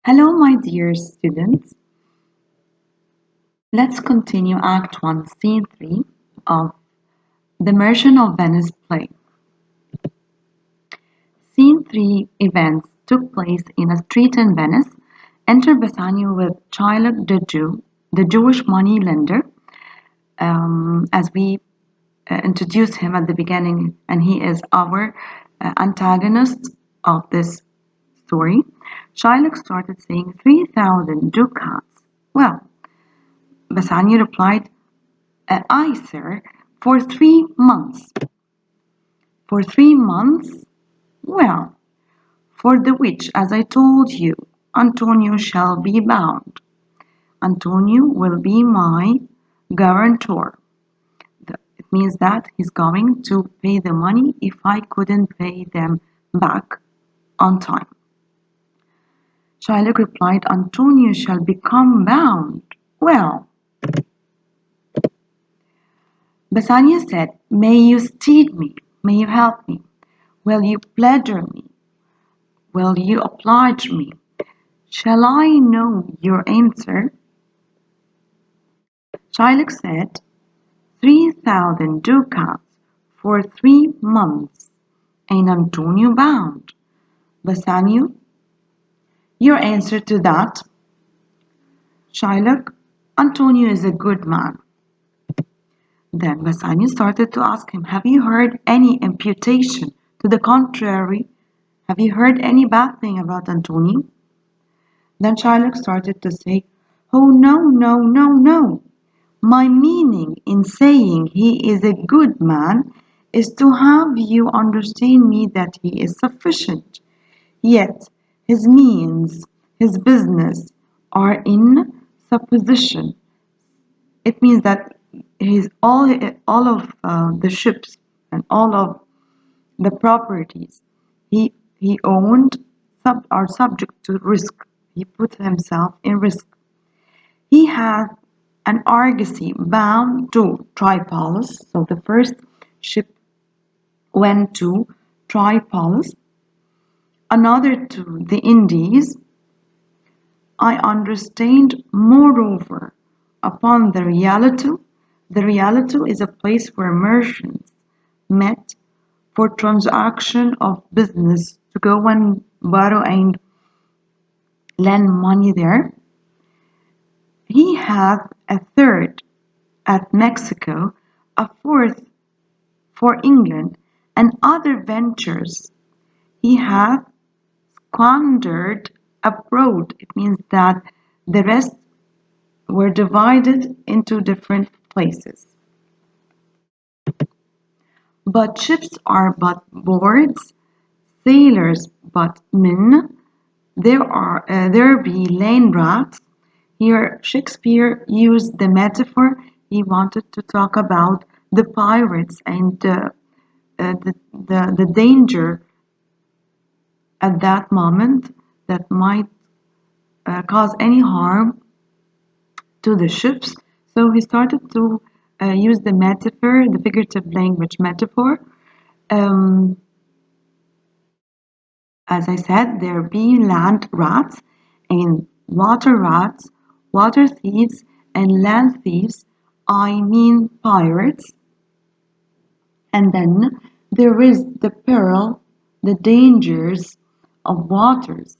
Hello, my dear students. Let's continue Act 1, Scene 3 of The Merchant of Venice play. Scene 3 events took place in a street in Venice. Enter Bassanio with Shylock the Jew, the Jewish money lender, as we introduced him at the beginning, and he is our antagonist of this story. Shylock started saying 3,000 ducats. Well, Bassanio replied, "Aye, sir, for 3 months." "For 3 months? Well, for the which, as I told you, Antonio shall be bound. Antonio will be my guarantor. It means that he's going to pay the money if I couldn't pay them back on time." Shylock replied, "Antonio shall become bound." Well, Bassanio said, "May you steed me? May you help me? Will you pleasure me? Will you oblige me? Shall I know your answer?" Shylock said, 3,000 ducats for 3 months, and Antonio bound. Bassanio, your answer to that?" Shylock, "Antonio is a good man." Then Bassanio started to ask him, "Have you heard any imputation to the contrary? Have you heard any bad thing about Antonio?" Then Shylock started to say, "Oh, no, no, no, no. My meaning in saying he is a good man is to have you understand me that he is sufficient. Yet his means, his business are in supposition." It means that all of the ships and all of the properties he owned are subject to risk. He put himself in risk. He had an argosy bound to Tripolis. So the first ship went to Tripolis, another to the Indies. I understand, moreover, upon the Rialto. The Rialto is a place where merchants met for transaction of business, to go and borrow and lend money there. He hath a third at Mexico, a fourth for England, and other ventures he hath squandered abroad. It means that the rest were divided into different places. But ships are but boards, sailors but men. There be land rats. Here Shakespeare used the metaphor. He wanted to talk about the pirates and the danger at that moment that might cause any harm to the ships. So he started to use the metaphor, the figurative language metaphor. Um, as I said, there be land rats and water thieves, and land thieves. I mean pirates. And then there is the peril, the dangers of waters,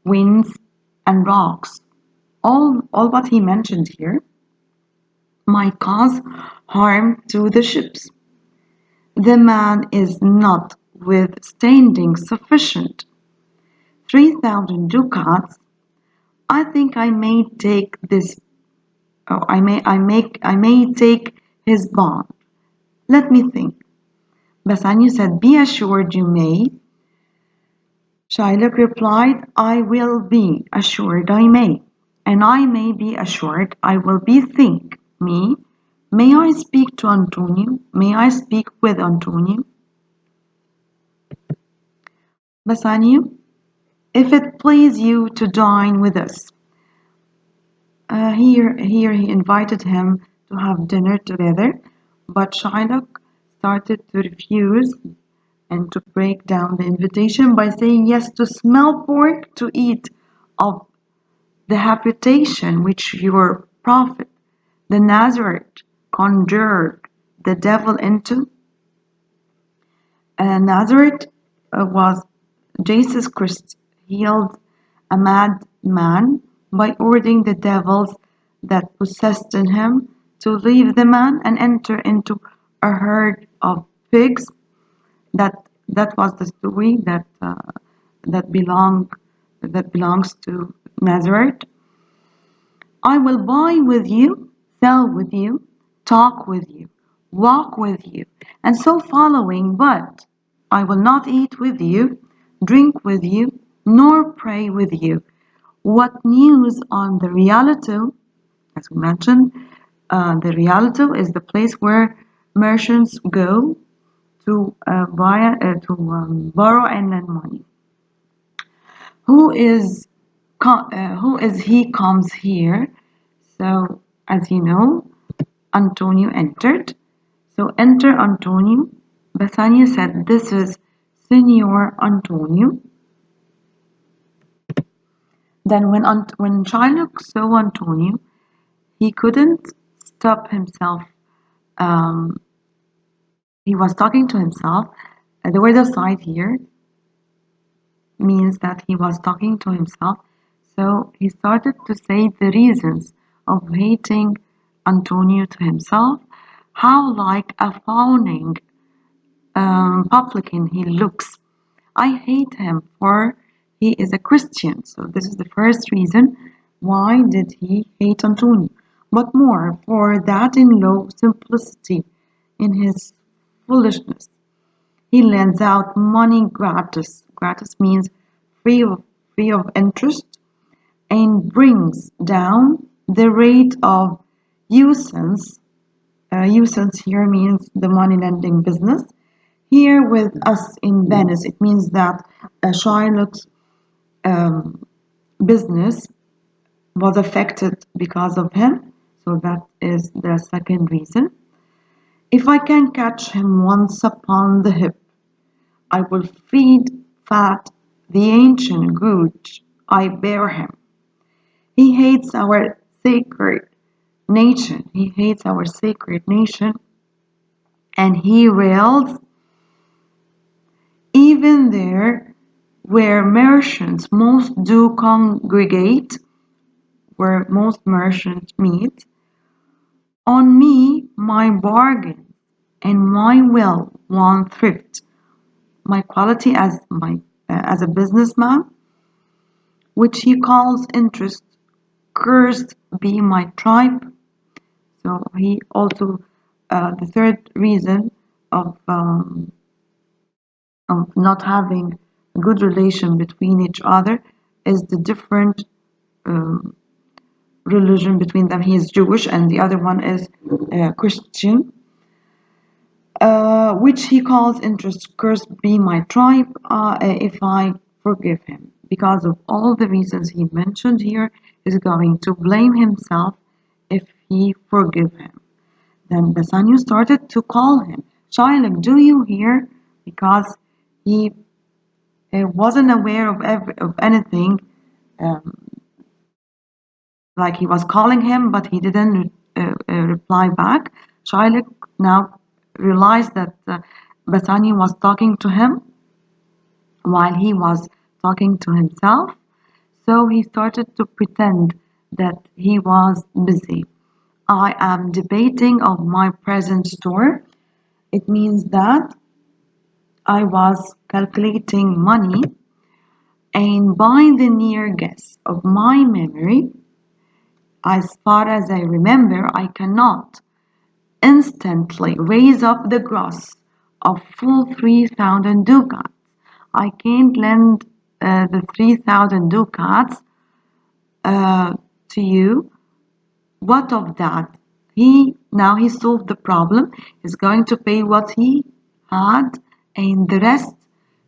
winds, and rocks. All what he mentioned here might cause harm to the ships. The man is not withstanding sufficient. 3,000 ducats. I think I may take this. Oh, I may take his bond. Let me think. Bassanio said, "Be assured you may." Shylock replied, "I will be assured I may, and I may be assured I will bethink me. May I speak to Antonio? May I speak with Antonio?" Bassanio, "If it please you to dine with us." Here he invited him to have dinner together, but Shylock started to refuse and to break down the invitation by saying yes to smell pork, to eat of the habitation which your prophet, the Nazareth, conjured the devil into? Nazareth was Jesus Christ healed a mad man by ordering the devils that possessed in him to leave the man and enter into a herd of pigs. That that was the story that belong that belongs to Nazareth. I will buy with you, sell with you, talk with you, walk with you, and so following, but I will not eat with you, drink with you, nor pray with you. What news on the Rialto? As we mentioned, the Rialto is the place where merchants go to borrow and lend money. Who is who is he comes here? So as you know, Antonio entered. So enter Antonio. Bassanio said, "This is Signor Antonio." Then when Shylock saw Antonio, he couldn't stop himself. Um, he was talking to himself. The word aside here means that he was talking to himself. So he started to say the reasons of hating Antonio to himself, how like a fawning publican he looks. I hate him for he is a Christian. So this is the first reason why did he hate Antonio. But more for that in low simplicity in his foolishness. He lends out money gratis. Gratis means free of interest and brings down the rate of usance. Usance here means the money lending business. Here with us in Venice, it means that Shylock's um, business was affected because of him. So that is the second reason. If I can catch him once upon the hip, I will feed fat the ancient grudge I bear him. He hates our sacred nation. He hates our sacred nation, and he rails even there where merchants most do congregate, where most merchants meet, on me my bargain and my well-won thrift, my quality as a businessman, which he calls interest, cursed be my tribe. So he also the third reason of not having a good relation between each other is the different um, religion between them. He is Jewish and the other one is Christian, which he calls interest. Cursed be my tribe if I forgive him. Because of all the reasons he mentioned here, is going to blame himself if he forgive him. Then Bassanio started to call him, Shylock, do you hear? Because he wasn't aware of anything, um, like he was calling him, but he didn't reply back. Shylock now realized that Bassanio was talking to him while he was talking to himself. So he started to pretend that he was busy. I am debating of my present store. It means that I was calculating money, and by the near guess of my memory, as far as I remember, I cannot instantly raise up the gross of full 3,000 ducats. I can't lend the 3,000 ducats uh, to you. What of that? He solved the problem. He's going to pay what he had, and the rest,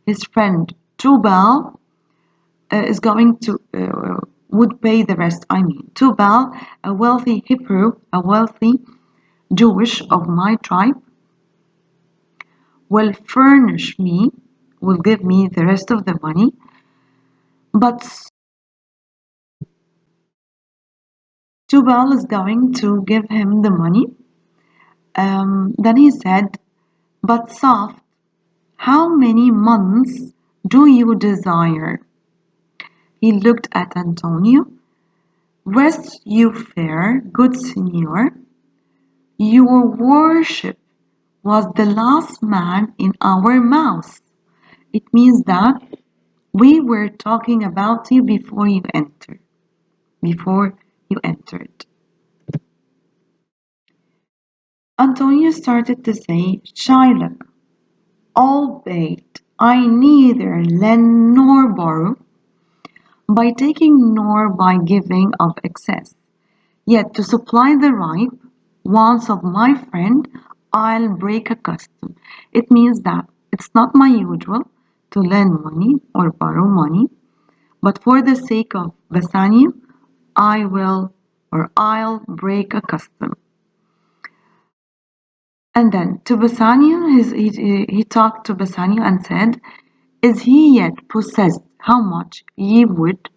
his friend Tubal is going to would pay the rest. I mean, Tubal, a wealthy Hebrew, a wealthy Jewish of my tribe, will furnish me, will give me the rest of the money, but Tubal is going to give him the money. Then he said, but Soft, how many months do you desire? He looked at Antonio. Rest you fair, good Signor. Your worship was the last man in our mouths. It means that we were talking about you before you entered. Before you entered. Antonio started to say, Shylock, albeit I neither lend nor borrow, by taking nor by giving of excess. Yet to supply the ripe wants of my friend, I'll break a custom. It means that it's not my usual to lend money or borrow money, but for the sake of Bassanio, I'll break a custom. And then to Bassanio, he talked to Bassanio and said, is he yet possessed? How much ye would?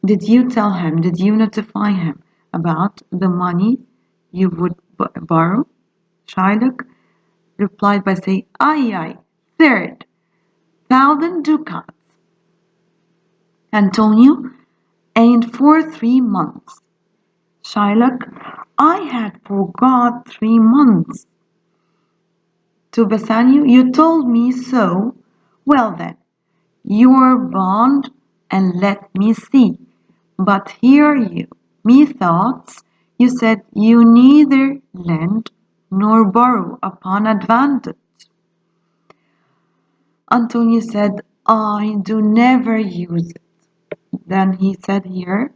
Did you tell him, did you notify him about the money you would borrow? Shylock replied by saying, aye, 30,000 ducats. Antonio, and for 3 months. Shylock, I had forgot 3 months. To Bassanio, you told me so. Well then, your bond, and let me see. But hear you, methoughts, you said you neither lend nor borrow upon advantage. Antonio said, I do never use it. Then he said here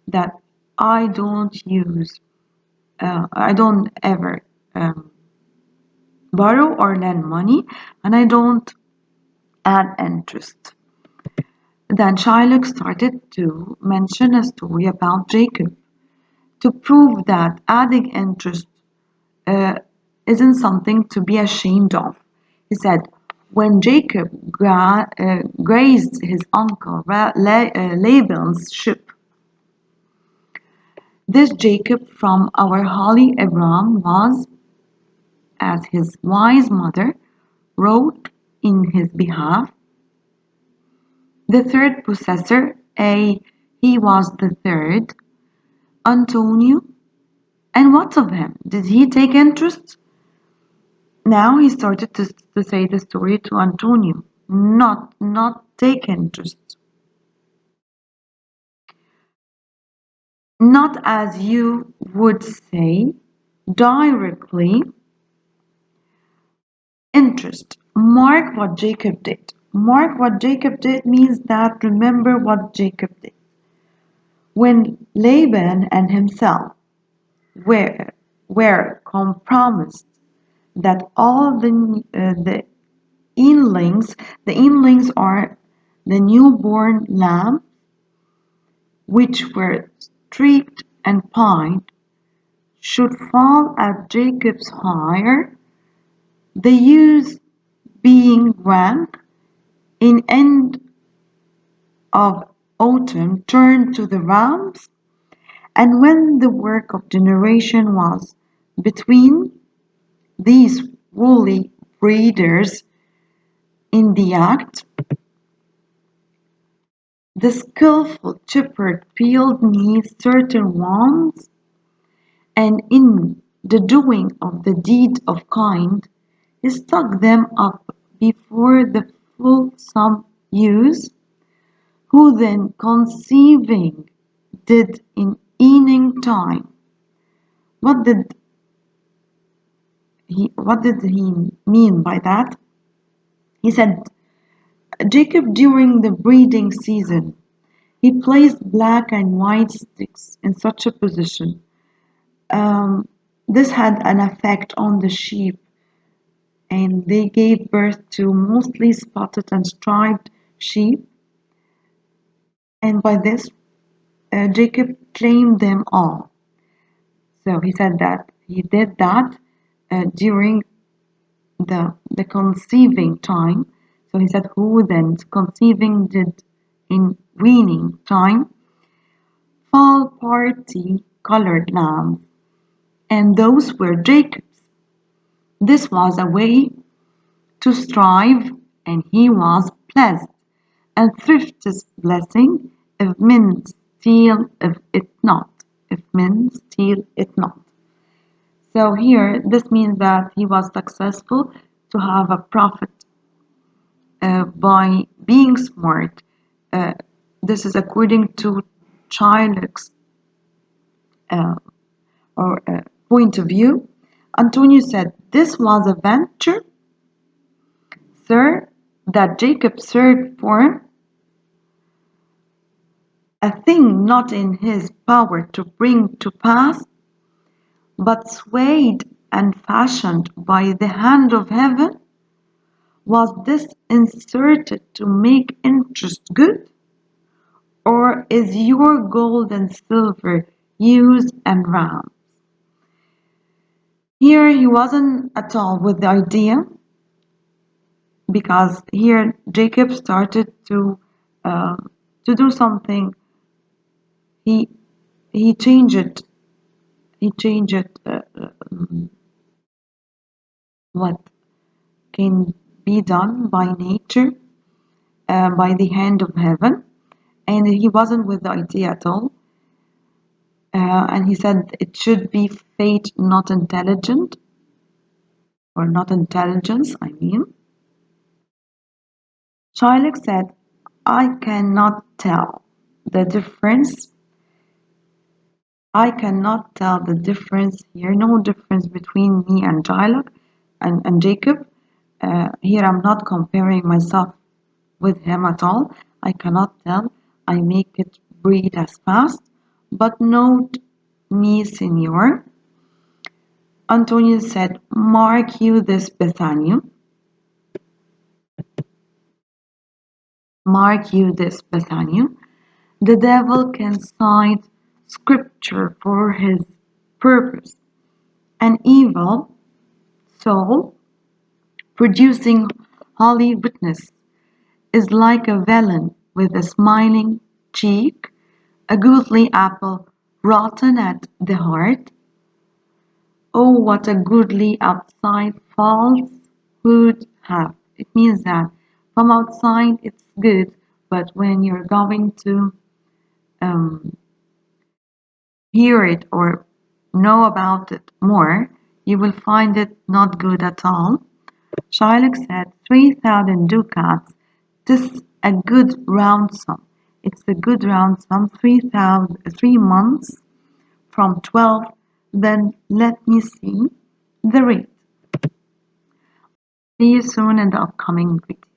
that I don't ever borrow or lend money, and I don't add interest. Then Shylock started to mention a story about Jacob to prove that adding interest uh, isn't something to be ashamed of. He said, when Jacob grazed his uncle Laban's sheep, this Jacob from our holy Abraham was, as his wise mother wrote in his behalf, the third possessor, he was the third, Antonio. And what of him? Did he take interest? Now he started to say the story to Antonio, not take interest. Not as you would say directly interest. Mark what Jacob did. Mark what Jacob did means that remember what Jacob did. When Laban and himself were, were compromised that all the inlings, the inlings are the newborn lamb, which were streaked and pied, should fall at Jacob's hire, the ewes being rank in end of autumn turned to the rams, and when the work of generation was between these woolly breeders in the act, the skilful shepherd peeled me certain wands, and in the doing of the deed of kind, he stuck them up before the fulsome use, who then conceiving did in evening time. What did he mean by that? He said Jacob during the breeding season, he placed black and white sticks in such a position. This had an effect on the sheep, and they gave birth to mostly spotted and striped sheep. And by this, Jacob claimed them all. So he said that he did that during the conceiving time. So he said, who then conceiving did in weaning time, full party colored lamps, and those were Jacob's. This was a way to strive, and he was blessed. And thrift is blessing if men steal if it not. If men steal it not. So here, this means that he was successful to have a profit by being smart. Uh, this is according to Shylock's uh, point of view. Antonio said, "This was a venture, sir, that Jacob searched for, a thing not in his power to bring to pass, but swayed and fashioned by the hand of heaven. Was this inserted to make interest good? Or is your gold and silver used and round?" Here he wasn't at all with the idea, because here Jacob started uh, to do something. He he changed it. He changed it. What can be done by nature, by the hand of heaven, and he wasn't with the idea at all. And he said it should be fate, not intelligent, or not intelligence, I mean. Shylock said, I cannot tell the difference. I cannot tell the difference here, no difference between me and Shylock and Jacob. Here I'm not comparing myself with him at all. I cannot tell. I make it breathe as fast. But note me, Signor. Antonio said, mark you this, Bassanio. Mark you this, Bassanio. The devil can cite scripture for his purpose. An evil soul producing holy witness is like a villain with a smiling cheek, a goodly apple rotten at the heart. Oh, what a goodly outside falsehood have. It means that from outside it's good, but when you're going to um, hear it or know about it more, you will find it not good at all. Shylock said 3,000 ducats. This a good round sum. It's a good round sum, 3,000, 3 months from 12. Then let me see the rate. See you soon in the upcoming video.